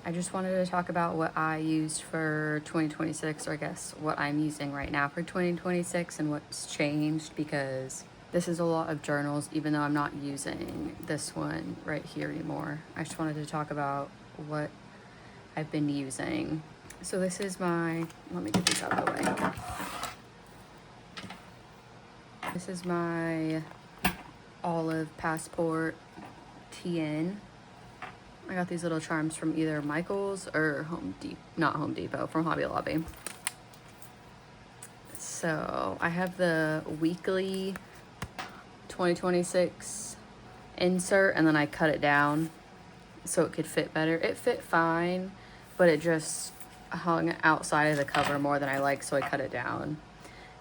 I just wanted to talk about what I used for 2026, or I guess what I'm using right now for 2026 and what's changed, because this is a lot of journals, even though I'm not using this one right here anymore. I just wanted to talk about what I've been using. So this is my, let me get these out of the way. This is my Olive Passport TN. I got these little charms from either Michael's or not Home Depot, from Hobby Lobby. So I have the weekly 2026 insert, and then I cut it down so it could fit better. It fit fine, but it just hung outside of the cover more than I like, so I cut it down.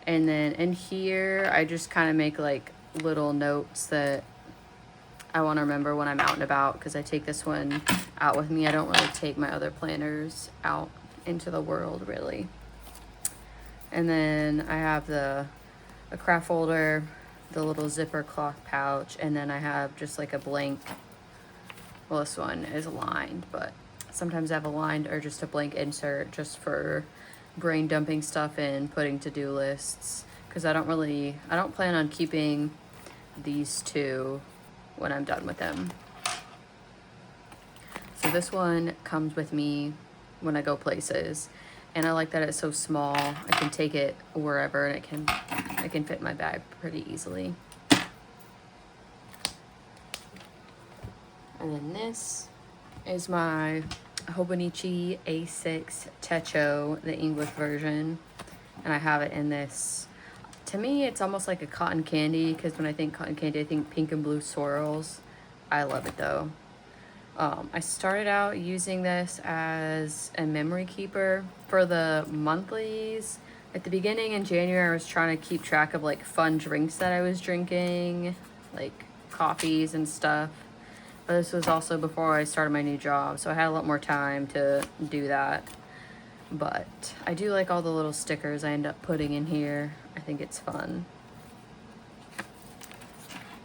And then in here, I just kind of make like little notes that I want to remember when I'm out and about, because I take this one out with me. I don't really take my other planners out into the world, really. And then I have a craft folder, the little zipper cloth pouch, and then I have just like a blank, well, this one is lined, but sometimes I have a lined or just a blank insert just for brain dumping stuff in, putting to-do lists, because I don't plan on keeping these two when I'm done with them. So this one comes with me when I go places, and I like that it's so small. I can take it wherever, and it can fit in my bag pretty easily. And then this is my Hobonichi A6 Techo, the English version, and I have it in this. To me, it's almost like a cotton candy, because when I think cotton candy, I think pink and blue swirls. I love it though. I started out using this as a memory keeper for the monthlies. At the beginning in January, I was trying to keep track of like fun drinks that I was drinking, like coffees and stuff. But this was also before I started my new job, so I had a lot more time to do that. But I do like all the little stickers I end up putting in here. I think it's fun.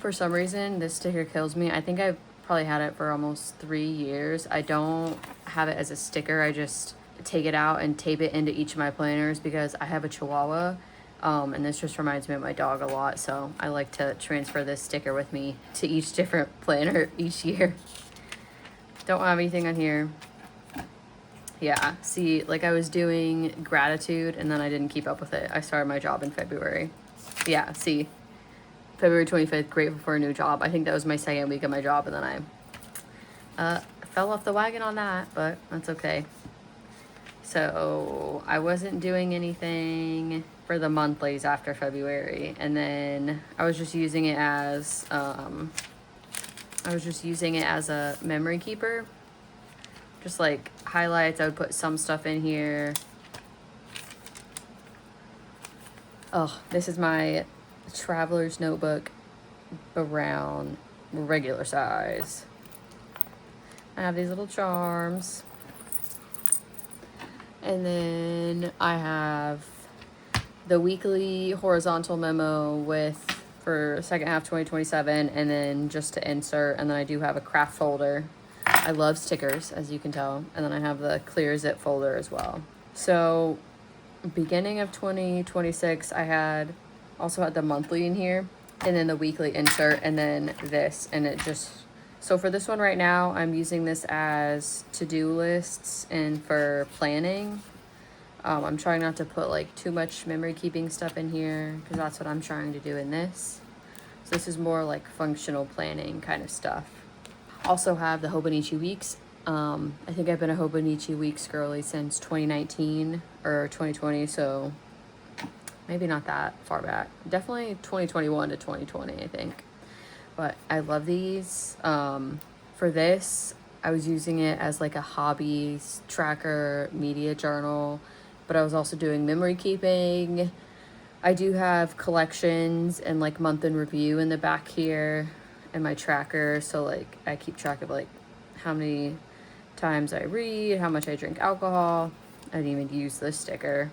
For some reason, this sticker kills me. I think I've probably had it for almost 3 years. I don't have it as a sticker. I just take it out and tape it into each of my planners, because I have a Chihuahua. And this just reminds me of my dog a lot. So I like to transfer this sticker with me to each different planner each year. Don't have anything on here. Yeah, see, like I was doing gratitude and then I didn't keep up with it. I started my job in February. Yeah, see, February 25th, grateful for a new job. I think that was my second week of my job, and then I fell off the wagon on that, but that's okay. So I wasn't doing anything for the monthlies after February, and then I was just using it as a memory keeper. Just like highlights, I would put some stuff in here. Oh, this is my traveler's notebook, around regular size. I have these little charms. And then I have the weekly horizontal memo for second half 2027, and then just to insert, and then I do have a craft folder. I love stickers, as you can tell. And then I have the clear zip folder as well. So beginning of 2026, I also had the monthly in here, and then the weekly insert, and then this, and it just, so for this one right now, I'm using this as to-do lists and for planning. I'm trying not to put like too much memory keeping stuff in here, because that's what I'm trying to do in this. So this is more like functional planning kind of stuff. Also have the Hobonichi Weeks. I think I've been a Hobonichi Weeks girly since 2019 or 2020, so maybe not that far back. Definitely 2021 to 2020, I think. But I love these. For this, I was using it as like a hobbies tracker media journal, but I was also doing memory keeping. I do have collections and like month in review in the back here and my tracker, so like I keep track of like how many times I read, how much I drink alcohol. I didn't even use this sticker,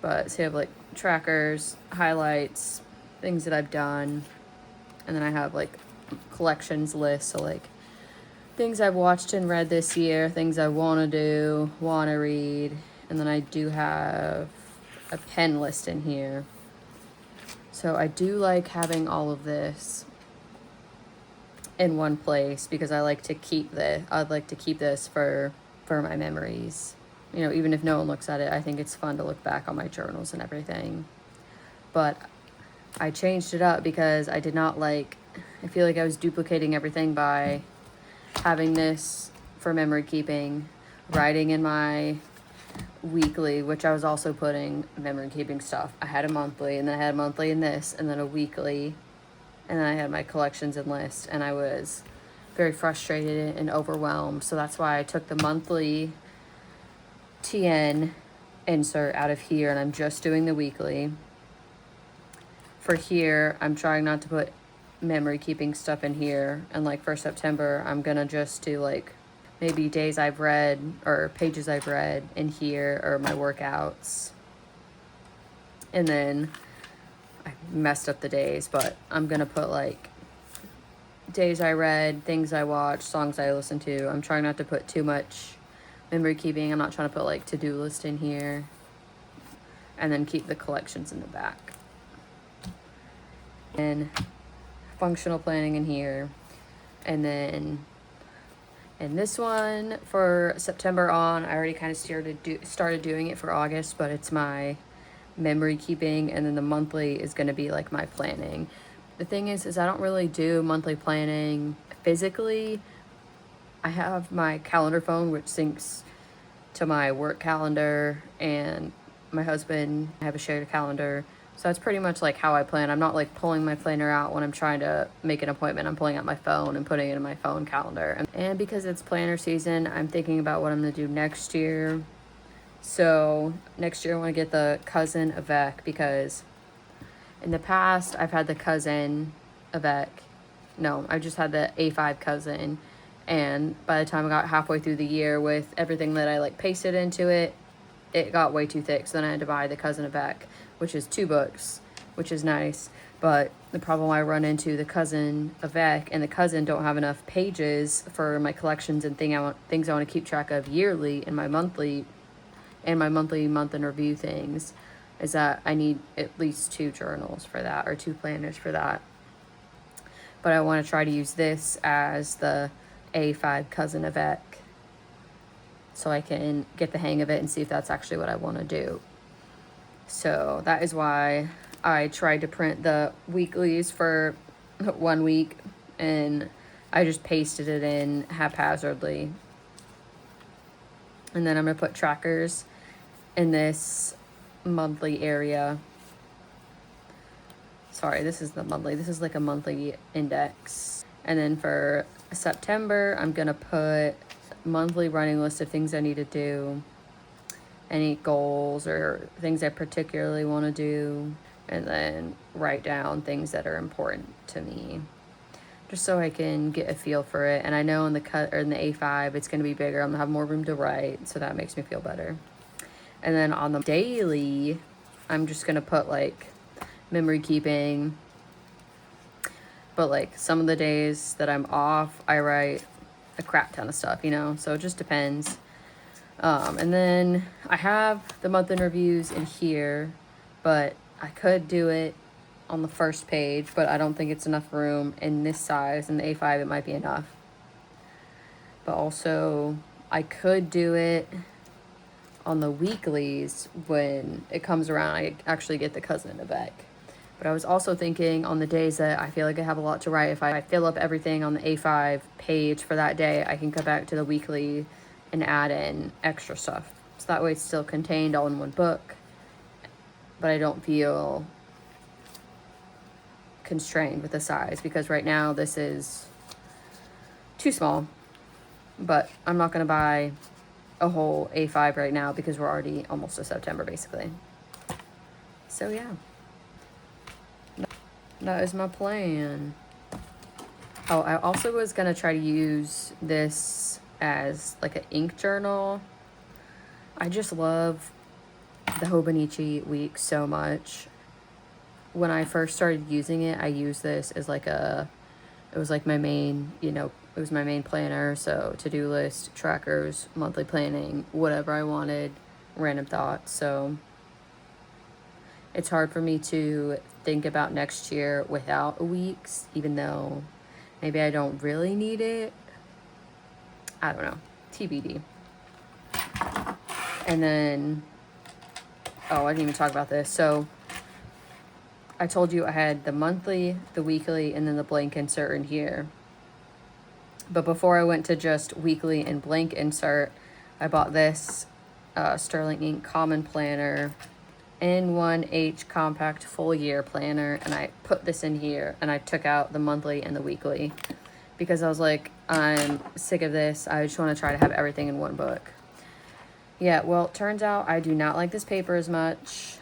but so you have like trackers, highlights, things that I've done, and then I have like collections lists, so like things I've watched and read this year, things I want to do, want to read, and then I do have a pen list in here. So I do like having all of this in one place because I like to keep this. I'd like to keep this for my memories. You know, even if no one looks at it, I think it's fun to look back on my journals and everything. But I changed it up because I did not like, I feel like I was duplicating everything by having this for memory keeping, writing in my weekly, which I was also putting memory keeping stuff. I had a monthly, and then I had a monthly in this, and then a weekly, and then I had my collections and list, and I was very frustrated and overwhelmed. So that's why I took the monthly TN insert out of here, and I'm just doing the weekly. For here, I'm trying not to put memory keeping stuff in here, and like for September, I'm gonna just do like maybe days I've read or pages I've read in here, or my workouts. And then I messed up the days, but I'm gonna put like days I read, things I watched, songs I listened to. I'm trying not to put too much memory keeping. I'm not trying to put like to-do list in here, and then keep the collections in the back. And functional planning in here. And then in this one for September on, I already kind of started doing it for August, but it's my memory keeping, and then the monthly is going to be like my planning. The thing is I don't really do monthly planning physically. I have my calendar phone, which syncs to my work calendar, and my husband, I have a shared calendar. So that's pretty much like how I plan. I'm not like pulling my planner out when I'm trying to make an appointment. I'm pulling out my phone and putting it in my phone calendar. And because it's planner season, I'm thinking about what I'm gonna do next year. So next year I want to get the cousin Avec, because in the past I've had the cousin Avec. No, I just had the A5 cousin. And by the time I got halfway through the year with everything that I like pasted into it, it got way too thick. So then I had to buy the cousin Avec, which is 2 books, which is nice. But the problem I run into, the cousin Avec and the cousin don't have enough pages for my collections and things I want to keep track of yearly in my monthly month in review things, is that I need at least 2 journals for that, or 2 planners for that. But I want to try to use this as the A5 cousin Avec, so I can get the hang of it and see if that's actually what I want to do. So that is why I tried to print the weeklies for 1 week, and I just pasted it in haphazardly. And then I'm going to put trackers in this monthly area. Sorry, this is the monthly. This is like a monthly index. And then for September, I'm going to put monthly running list of things I need to do, any goals or things I particularly want to do, and then write down things that are important to me, just so I can get a feel for it. And I know in the A5 it's going to be bigger. I'm going to have more room to write, so that makes me feel better. And then on the daily, I'm just going to put like memory keeping, but like some of the days that I'm off, I write a crap ton of stuff, you know, so it just depends. And then I have the month in reviews in here, but I could do it on the first page, but I don't think it's enough room in this size. In the A5 it might be enough, but also I could do it on the weeklies when it comes around. I actually get the cousin Avec. But I was also thinking on the days that I feel like I have a lot to write, if I fill up everything on the A5 page for that day, I can come back to the weekly and add in extra stuff. So that way it's still contained all in one book, but I don't feel constrained with the size, because right now this is too small. But I'm not going to buy a whole A5 right now because we're already almost to September basically. So yeah, that is my plan. Oh, I also was going to try to use this as like an ink journal. I just love the Hobonichi week so much. When I first started using it, I used this as like it was like my main, you know, it was my main planner. So to-do list, trackers, monthly planning, whatever I wanted, random thoughts. So it's hard for me to think about next year without a week's, even though maybe I don't really need it. I don't know. TBD. And then, oh, I didn't even talk about this. So I told you I had the monthly, the weekly, and then the blank insert in here. But before I went to just weekly and blank insert, I bought this Sterling Ink Common Planner N1H Compact Full Year Planner, and I put this in here, and I took out the monthly and the weekly because I was like, I'm sick of this. I just want to try to have everything in one book. Yeah, well, it turns out I do not like this paper as much.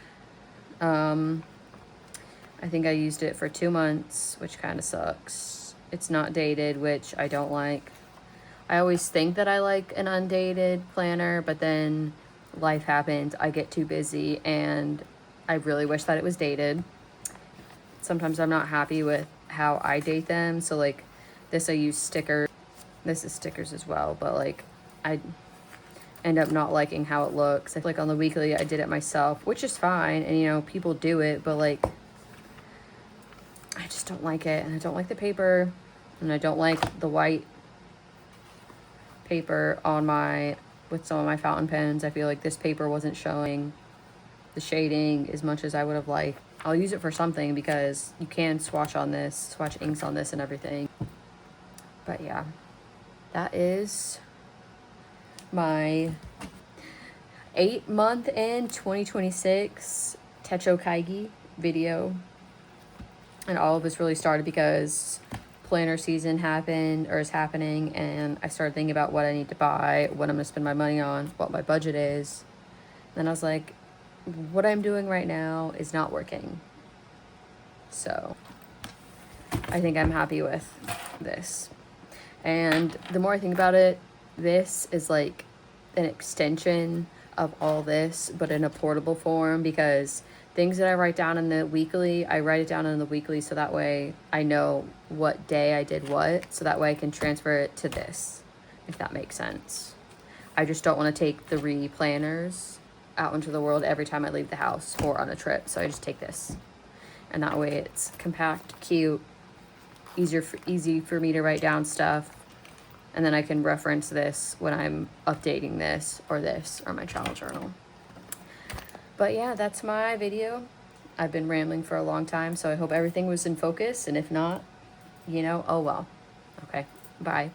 I think I used it for 2 months, which kind of sucks. It's not dated, which I don't like. I always think that I like an undated planner, but then life happens, I get too busy, and I really wish that it was dated. Sometimes I'm not happy with how I date them, so like this I use stickers. This is stickers as well, but like I end up not liking how it looks. I feel like on the weekly I did it myself, which is fine, and you know, people do it, but like I just don't like it, and I don't like the paper, and I don't like the white paper on with some of my fountain pens. I feel like this paper wasn't showing the shading as much as I would have liked. I'll use it for something because you can swatch inks on this and everything. But yeah, that is my 8-month in 2026 Techo Kaigi video. And all of this really started because planner season is happening, and I started thinking about what I need to buy, what I'm gonna spend my money on, what my budget is. Then I was like, what I'm doing right now is not working. So I think I'm happy with this. And the more I think about it, this is like an extension of all this, but in a portable form, because things that I write down in the weekly, I write it down in the weekly so that way I know what day I did what, so that way I can transfer it to this, if that makes sense. I just don't want to take 3 planners out into the world every time I leave the house or on a trip, so I just take this. And that way it's compact, cute, easy for me to write down stuff, and then I can reference this when I'm updating this or my travel journal. But yeah, that's my video. I've been rambling for a long time, so I hope everything was in focus, and if not, you know, oh well. Okay, bye.